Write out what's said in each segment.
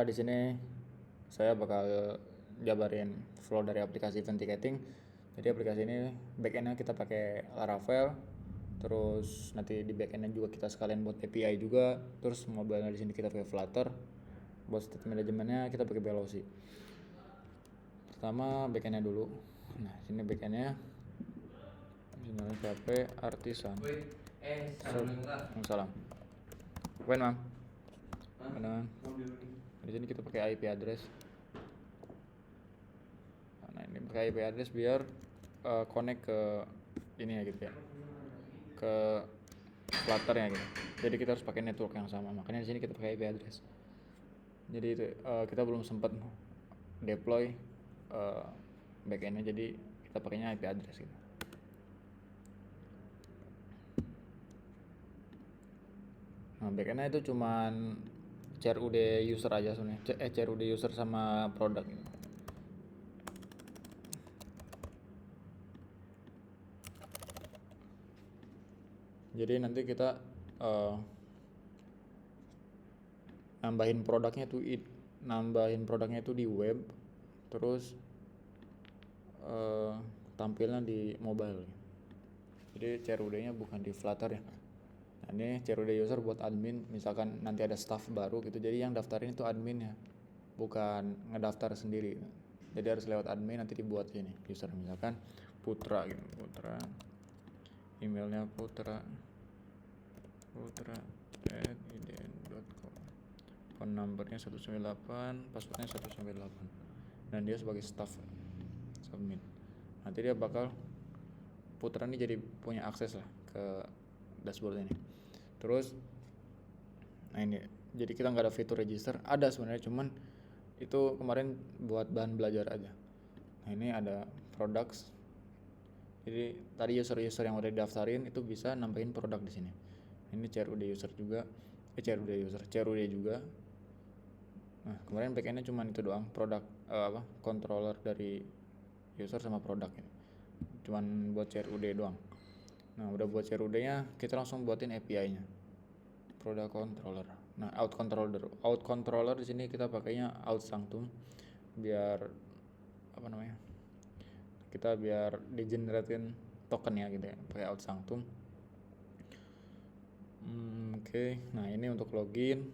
Di sini saya bakal jabarin flow dari aplikasi event ticketing. Jadi aplikasi ini backendnya kita pakai Laravel, terus nanti di backendnya juga kita sekalian buat API juga, terus mobile di sini kita pakai Flutter. Buat state manajemennya kita pakai Velocity. Pertama backendnya dulu. Nah sini backendnya misalnya PHP Artisan. Salam. Wen mam. Mana? Di sini kita pakai IP address. Nah ini pakai IP address biar connect ke ini ya gitu ya, ke Flutter-nya gitu. Jadi kita harus pakai network yang sama. Makanya di sini kita pakai IP address. Jadi itu kita belum sempat deploy backend-nya, jadi kita pakainya IP address gitu. Nah backend-nya itu cuman CRUD user aja sebenarnya. CRUD user sama produk gitu. Jadi nanti kita nambahin produknya itu di web, terus tampilnya di mobile. Jadi CRUD-nya bukan di Flutter ya. Nah, ini CRUD user buat admin, misalkan nanti ada staff baru gitu. Jadi yang daftarin itu adminnya, bukan ngedaftar sendiri. Jadi harus lewat admin, nanti dibuat ini user, misalkan Putra gitu. Putra, emailnya putra@idn.com, phone numbernya 198, passwordnya 198, dan dia sebagai staff. Submit. Nanti dia bakal Putra ini jadi punya akses lah ke dashboard ini. Terus nah ini jadi kita nggak ada fitur register, ada sebenarnya, cuman itu kemarin buat bahan belajar aja. Nah ini ada products. Jadi tadi user-user yang udah didaftarin itu bisa nambahin produk di sini. Ini CRUD user juga, CRUD juga. Nah kemarin backendnya cuma itu doang, produk controller dari user sama produk ini. Cuman buat CRUD doang. Nah udah buat CRUD-nya, kita langsung buatin API-nya. Product controller. Nah out controller di sini kita pakainya out sanctum biar kita biar digeneratin token ya gitu ya, pakai out sanctum. Oke. Nah ini untuk login,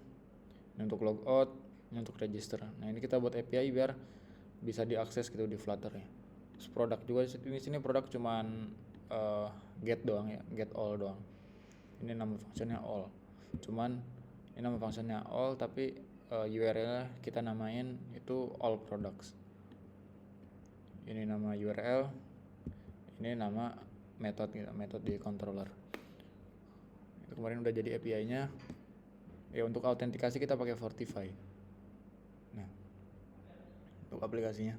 ini untuk logout, ini untuk register. Nah ini kita buat API biar bisa diakses gitu di Flutter ya. Terus produk juga di sini produk cuman get doang ya, get all doang. Ini nama fungsinya all. Cuman ini nama fungsinya all, tapi URL kita namain itu all products. Ini nama URL, ini nama metode gitu, metode di controller. Itu kemarin udah jadi API-nya. Ya untuk autentikasi kita pakai Fortify. Nah, untuk aplikasinya.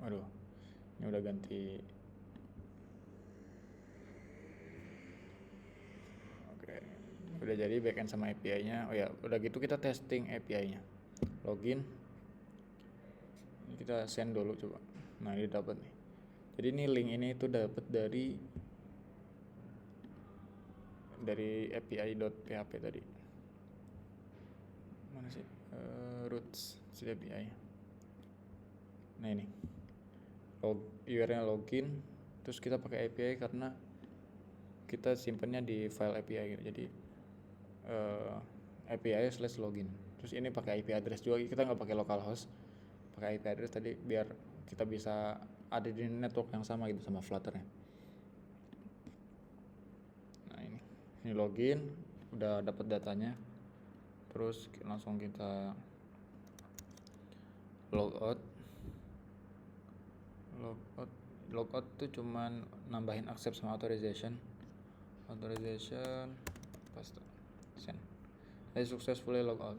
Waduh, ini udah ganti. Oke, udah jadi backend sama API-nya. Oh ya, udah gitu kita testing API-nya. Login. Ini kita send dulu coba. Nah, ini dapat nih. Jadi ini link ini itu dapat dari api.php tadi. Mana sih? Roots API. Nah, ini. URL login, terus kita pakai API karena kita simpennya di file API gitu. Jadi API/login. Terus ini pakai IP address juga, kita nggak pakai localhost, pakai IP address tadi biar kita bisa ada di network yang sama gitu sama Flutter-nya. Nah ini login, udah dapat datanya. Terus langsung kita logout tuh cuman nambahin accept sama authorization paste send. Saya successfully logout.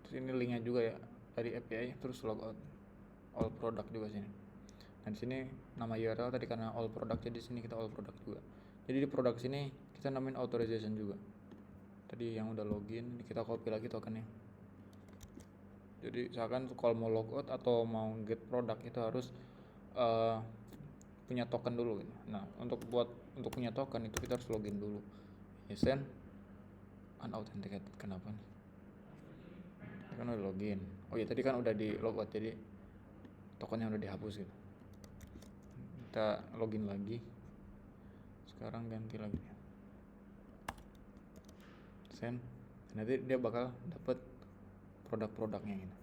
Terus ini linknya juga ya dari API, terus logout all product juga sini. Dan sini nama URL tadi karena all product, jadi sini kita all product juga. Jadi di produk sini kita namain authorization juga. Tadi yang udah login kita copy lagi tokennya. Jadi misalkan kalau mau logout atau mau get produk itu harus punya token dulu gitu. Nah untuk punya token itu kita harus login dulu. Send unauthenticated, kenapa nih? kan udah login. Oh iya, tadi kan udah di logout, jadi tokennya udah dihapus gitu. Kita login lagi, sekarang ganti lagi send. Nanti dia bakal dapet produk-produknya gitu.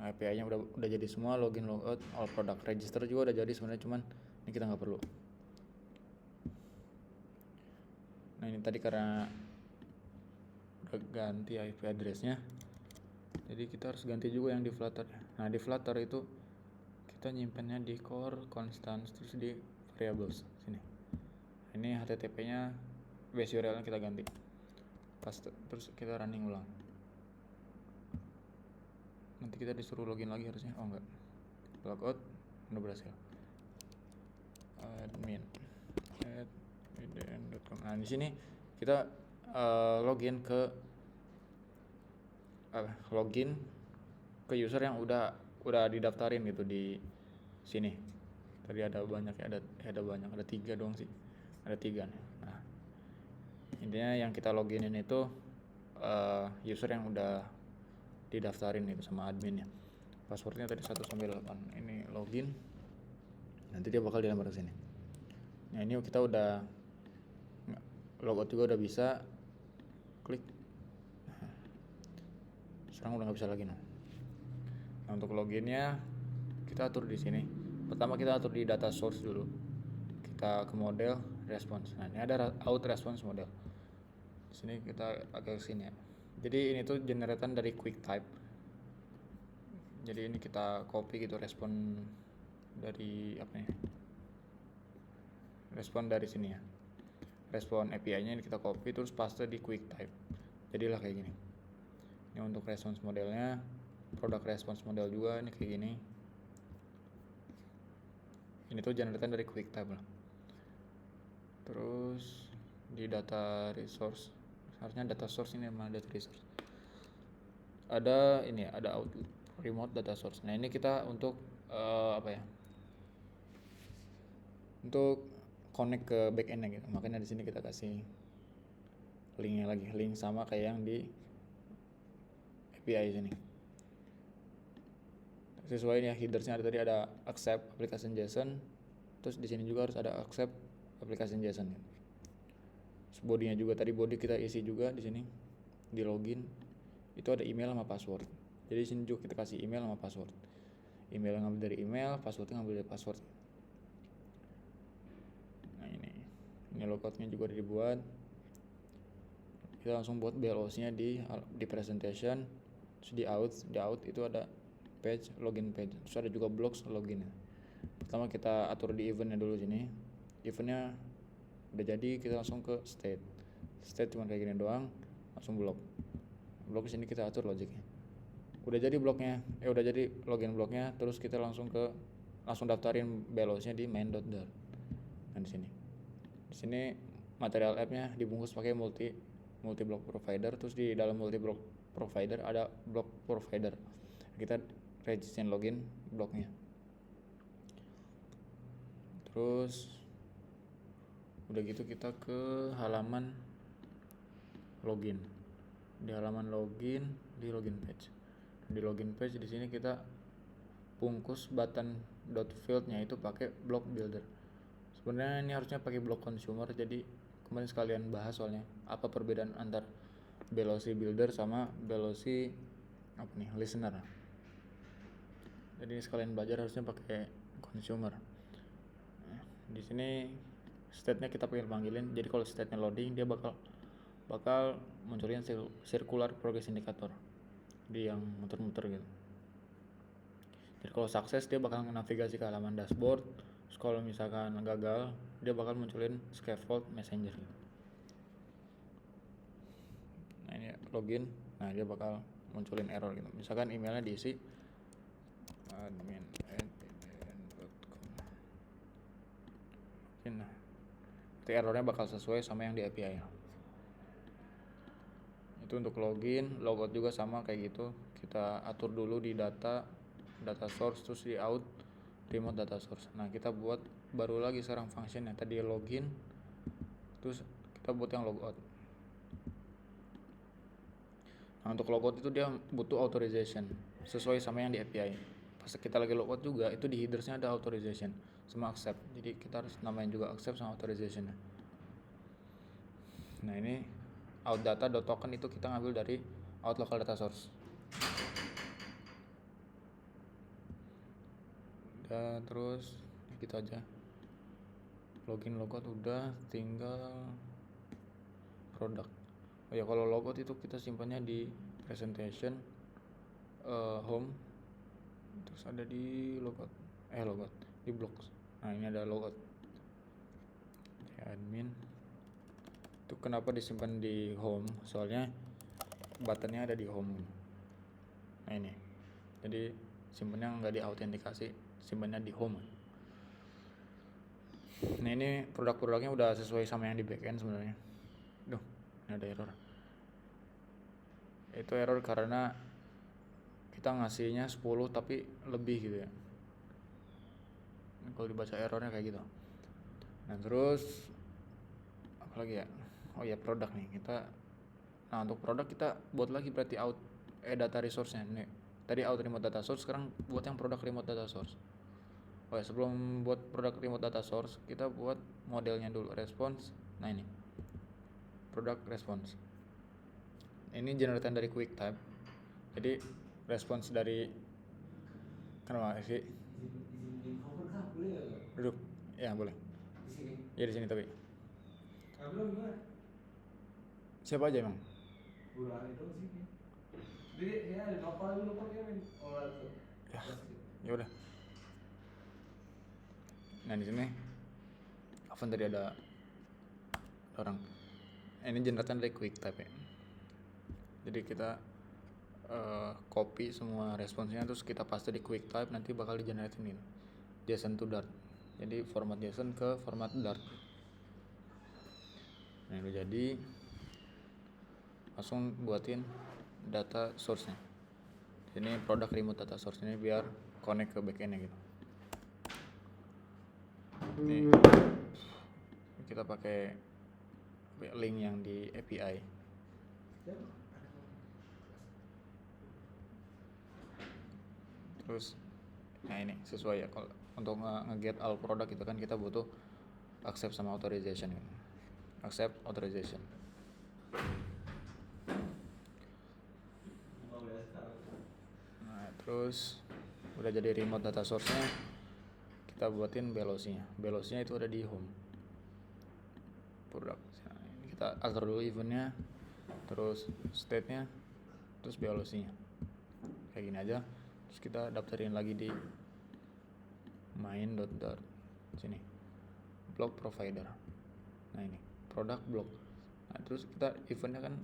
Nah, API-nya udah jadi semua, login, logout, all product, register juga udah jadi sebenarnya, cuman ini kita nggak perlu. Nah ini tadi karena udah ganti IP address-nya, jadi kita harus ganti juga yang di Flutter. Nah di Flutter itu kita nyimpennya di core, constants, terus di variables sini. Ini HTTP-nya base URL-nya kita ganti, paste, terus kita running ulang. Nanti kita disuruh login lagi harusnya. Oh enggak, logout udah berhasil. Admin @idn.com. Nah di sini kita login ke user yang udah didaftarin gitu di sini. Tadi ada banyak ya, ada banyak, ada 3 doang sih, ada 3 nih. Nah intinya yang kita loginin itu user yang udah didaftarin itu sama adminnya. Passwordnya tadi 198. Ini login, nanti dia bakal dilempar ke sini. Nah ini kita udah logout juga udah bisa, klik. Sekarang udah nggak bisa lagi. Nah untuk loginnya kita atur di sini. Pertama kita atur di data source dulu, kita ke model response. Nah ini ada out response model. Di sini kita agak sini ya. Jadi ini tuh generatan dari QuickType. Jadi ini kita copy gitu respon dari apa nih? Respon dari sini ya. Respon API-nya ini kita copy terus paste di QuickType. Jadilah kayak gini. Ini untuk response modelnya, produk response model juga ini kayak gini. Ini tuh generatan dari QuickType lah. Terus di data resource, harusnya data source ini sama data resource. Ada ini, ada out remote data source. Nah ini kita untuk apa ya? Untuk connect ke backend-nya gitu. Makanya di sini kita kasih linknya lagi, link sama kayak yang di API sini. Sesuai ya, headersnya ada tadi, ada accept application JSON, terus di sini juga harus ada accept application JSON. Terus body-nya juga tadi, body kita isi juga di sini di login itu ada email sama password. Jadi di sini juga kita kasih email sama password. Email yang ngambil dari email, passwordnya ngambil dari password. Nah ini logoutnya juga udah dibuat. Kita langsung buat BLOS-nya di presentation, terus di out itu ada page, login page, terus ada juga blocks login. Pertama kita atur di eventnya dulu sini. Eventnya udah jadi, kita langsung ke state cuma kayak gini doang, langsung blok sini kita atur logiknya. Udah jadi bloknya, udah jadi login bloknya, terus kita langsung daftarin BLOS-nya di main.dar. Nah di sini material app-nya dibungkus pakai multi block provider, terus di dalam multi block provider ada block provider. Kita register login bloknya. Terus udah gitu kita ke halaman login. Di halaman login, di login page. Di login page di sini kita bungkus button dot field-nya itu pakai block builder. Sebenarnya ini harusnya pakai block consumer, jadi kemarin sekalian bahas soalnya apa perbedaan antar velocity builder sama velocity listener. Jadi sekalian belajar harusnya pakai consumer. Di sini state-nya kita panggilin. Jadi kalau state-nya loading, dia bakal munculin circular progress indicator di yang muter-muter gitu. Jadi kalau sukses dia bakal navigasi ke halaman dashboard. Terus kalau misalkan gagal, dia bakal munculin scaffold messenger gitu. Nah ini login, nah dia bakal munculin error gitu. Misalkan emailnya diisi admin@idn.com. Nah, itu errornya bakal sesuai sama yang di API. Itu untuk login, logout juga sama kayak gitu. Kita atur dulu di data source, terus di out remote data source. Nah kita buat baru lagi sekarang function yang tadi login, terus kita buat yang logout. Nah, untuk logout itu dia butuh authorization sesuai sama yang di API. Pas kita lagi logout juga itu di headersnya ada authorization sama accept. Jadi kita harus namain juga accept sama authorization. Nah, ini out data.token itu kita ngambil dari out local data source. Udah, terus gitu aja. Login logout udah, tinggal produk. Oh ya, kalau logout itu kita simpannya di presentation, home, terus ada di logout di blocks. Nah, ini ada logout admin. Itu kenapa disimpan di home? Soalnya buttonnya ada di home. Nah, ini jadi simpannya nggak di autentikasi, simpannya di home. Nah, ini produk-produknya udah sesuai sama yang di backend sebenarnya. Duh, ini ada error. Itu error karena kita ngasihnya 10 tapi lebih gitu ya. Kalau dibaca errornya kayak gitu. Nah, terus apa lagi ya? Oh ya, produk nih. Nah, untuk produk kita buat lagi berarti data resource-nya nih. Tadi out remote data source, sekarang buat yang produk remote data source. Oh ya, sebelum buat produk remote data source, kita buat modelnya dulu, response. Nah, ini product response. Ini generated dari QuickType. Jadi response dari kenapa sih? Izin cover kah? Boleh nggak? Duduk. Ya, boleh. Di sini. Ya, di sini tapi. Belum gimana? Siapa aja emang? Bulan itu sini. Jadi ya ada kapal dulu pakai men. Oh, itu. Ya udah. Nah, di sini Avan tadi ada orang. Ini generated dari QuickType ya. Jadi kita copy semua responsnya terus kita paste di QuickType, nanti bakal di generate ini JSON to Dart. Jadi format JSON ke format Dart. Nah, udah jadi, langsung buatin data source-nya. Ini produk remote data source ini biar connect ke backend-nya gitu. Nih, kita pakai link yang di API. Terus, nah ini sesuai ya. Kalau untuk nge-get all product itu kan kita butuh accept sama authorization gitu. Accept authorization. Nah, terus udah jadi remote data source-nya, kita buatin velocity-nya. Velocity-nya itu ada di home product. Nah, ini kita atur dulu event-nya, terus state-nya, terus velocity-nya. Kayak gini aja. Terus kita daftarin lagi di main.dart sini. Block provider. Nah, ini product block. Nah, terus kita event-nya kan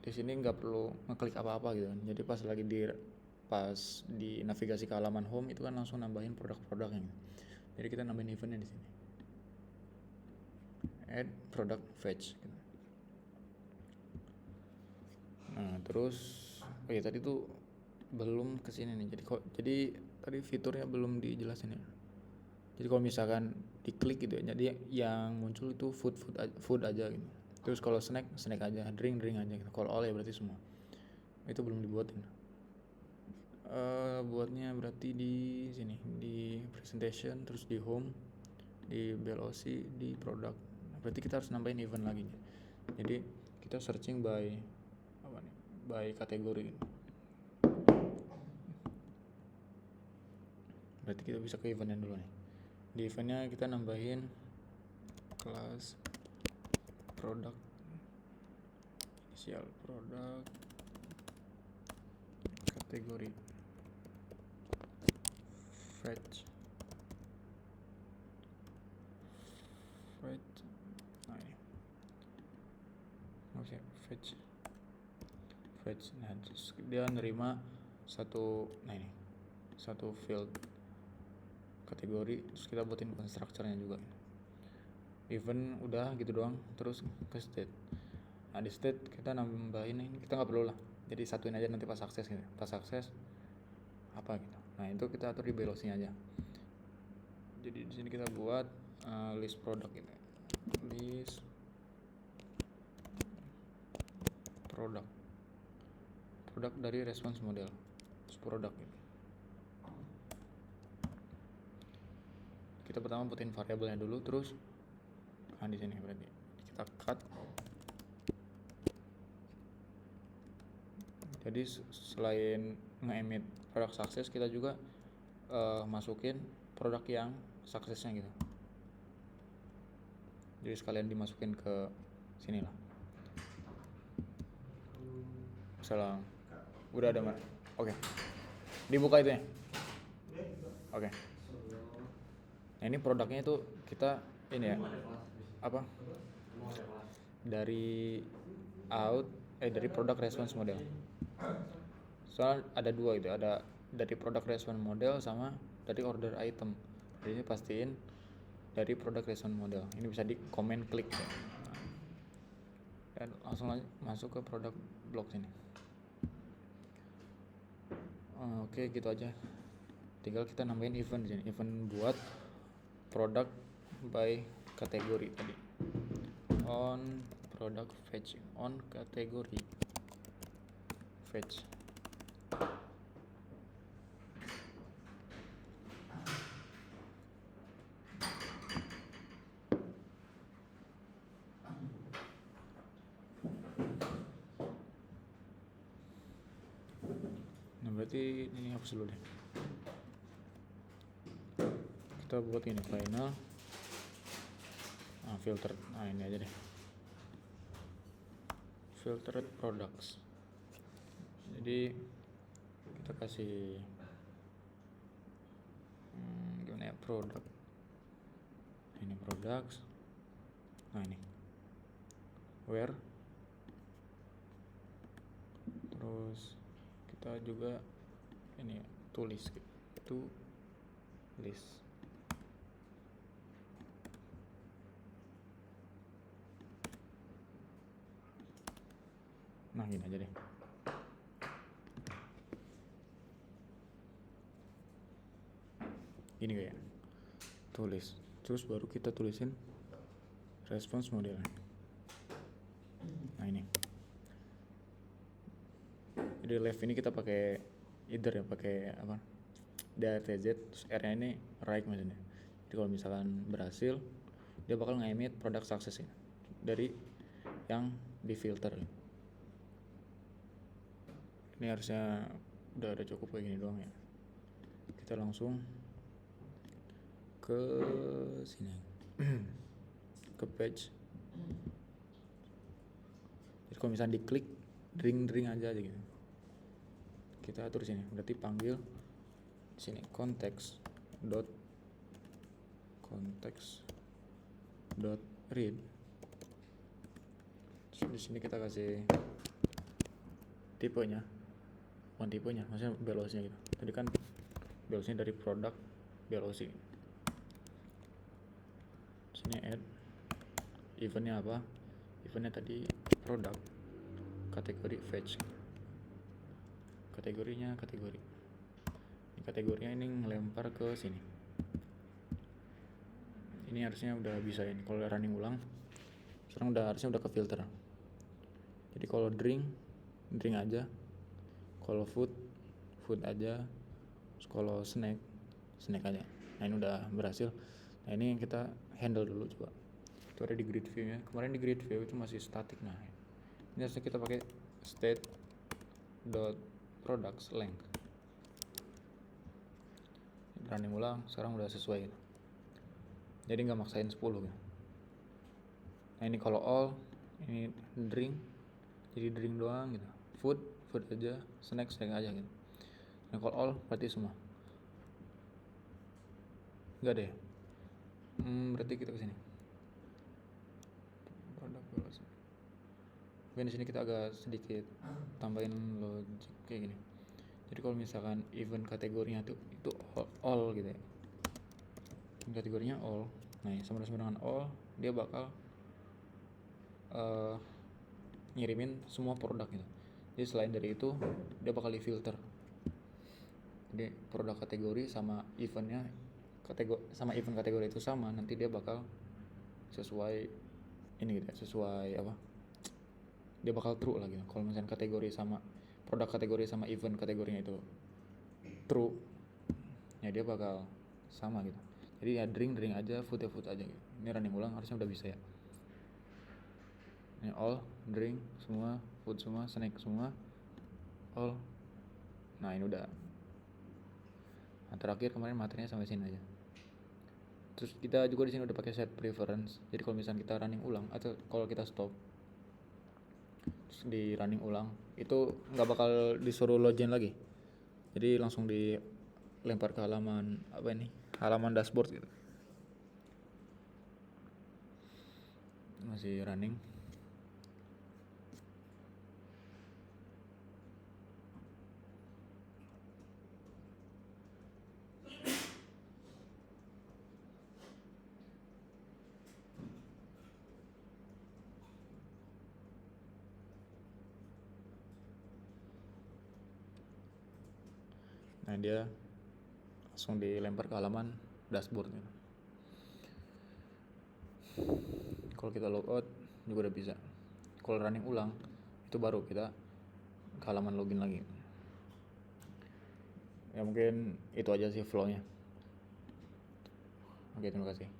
di sini nggak perlu ngeklik apa-apa gitu. Jadi pas di navigasi ke halaman home itu kan langsung nambahin produk-produknya gitu. Jadi kita nambahin eventnya di sini. Add product fetch gitu. Nah, terus tadi tuh belum kesini nih. Jadi tadi fiturnya belum dijelasin ya. Jadi kalau misalkan diklik gitu ya, jadi yang muncul itu food aja gitu. Terus kalau snack aja, drink aja gitu. Kalau all ya berarti semua. Itu belum dibuatin. Buatnya berarti di sini, di presentation, terus di home, di velocity, di product. Nah, berarti kita harus nambahin event lagi. Jadi kita searching by kategori. Berarti kita bisa ke eventnya dulu nih. Di eventnya kita nambahin kelas produk, inisial produk, kategori fetch. Nah, ini fetch. Nah, terus dia nerima satu field kategori, terus kita buatin constructor-nya juga. Event udah gitu doang, terus ke state. Nah, di state kita nambahin ini, kita nggak perlu lah, jadi satuin aja nanti pas akses gitu. Pas akses apa gitu. Nah, itu kita atur di velocity aja. Jadi di sini kita buat list produk gitu. List produk. produk dari response model, produk gitu. Kita pertama putin variabelnya dulu, terus di sini berarti kita cut. Jadi selain nge-emit produk sukses, kita juga masukin produk yang suksesnya gitu. Jadi sekalian dimasukin ke sini lah. Salam. Udah ada mana? Oke. Dibuka itu ya. Oke. Nah ini produknya itu kita ini ya. Apa? Dari dari produk response model. Soalnya ada dua gitu, ada dari produk response model sama dari order item. Jadi ini pastiin dari produk response model. Ini bisa di comment klik ya. Dan langsung masuk ke produk blok sini. Oke, gitu aja. Tinggal kita nambahin event di sini. Event buat produk by kategori tadi. On product fetch, on kategori fetch. Nah berarti ini hapus dulu deh. Kita buat ini final. Filter. Nah ini aja deh. Filtered products. Jadi kita kasih gimana ya, produk. Ini products. Nah ini where. Terus kita juga ini tulis gitu. Tulis. Nah gini aja deh. Gini kayak tulis, terus baru kita tulisin response modelnya. Nah ini. Jadi left ini kita pakai either ya, pakai apa? DRTZ, terus R-nya ini right maksudnya. Jadi kalau misalkan berhasil, dia bakal nge-emit produk sukses ini dari yang difilter. Ini harusnya udah cukup kayak gini doang ya. Kita langsung ke sini. Ke page. Jadi kalau misalnya diklik ring aja gitu. Kita atur sini, berarti panggil sini context dot read. Di sini kita kasih tipenya, bukan tipenya, maksudnya velocity gitu. Tadi kan velocity dari produk velocity. Sini add eventnya apa? Eventnya tadi produk kategori fetch. Kategorinya kategori. Ini kategorinya ini ngelempar ke sini. Ini harusnya udah bisa ini. Kalau running ulang, sekarang harusnya udah ke filter. Jadi kalau drink aja. Kalau food aja. Terus kalau snack aja. Nah ini udah berhasil. Nah ini yang kita handle dulu coba. Itu ada di grid view nya. Kemarin di grid view itu masih static. Nah ini harusnya kita pakai state dot products length. Running ulang, sekarang udah sesuai gitu. Jadi nggak maksain 10 gitu. Nah ini kalau all, ini drink, jadi drink doang gitu. Food aja, snack aja gitu. Nah kalau all berarti semua. Enggak deh. Berarti kita ke sini. Produk velocity. Mungkin di sini kita agak sedikit tambahin logic kayak gini. Jadi kalau misalkan event kategorinya itu all gitu ya. Kategorinya all. Nah, sama dengan all, dia bakal ngirimin semua produk gitu. Jadi selain dari itu, dia bakal di-filter. Jadi produk kategori sama eventnya sama event kategori itu sama, nanti dia bakal sesuai ini gitu ya, sesuai apa? Dia bakal true lah gitu. Kalau misalnya kategori sama produk kategori sama event kategorinya itu true, ya dia bakal sama gitu. Jadi ya drink aja, food aja gitu. Ini running ulang harusnya udah bisa ya. Ini all, drink semua, food semua, snack semua, all. Nah ini udah. Nah, terakhir kemarin materinya sampai sini aja. Terus kita juga di sini udah pakai set preference. Jadi kalau misalnya kita running ulang atau kalau kita stop terus di running ulang itu nggak bakal disuruh login lagi. Jadi langsung dilempar ke halaman apa ini? Halaman dashboard gitu. Masih running. Nah dia langsung dilempar ke halaman dashboard gitu. Kalau kita logout juga udah bisa. Kalau running ulang itu baru kita ke halaman login lagi. Ya mungkin itu aja sih flow-nya. Oke, terima kasih.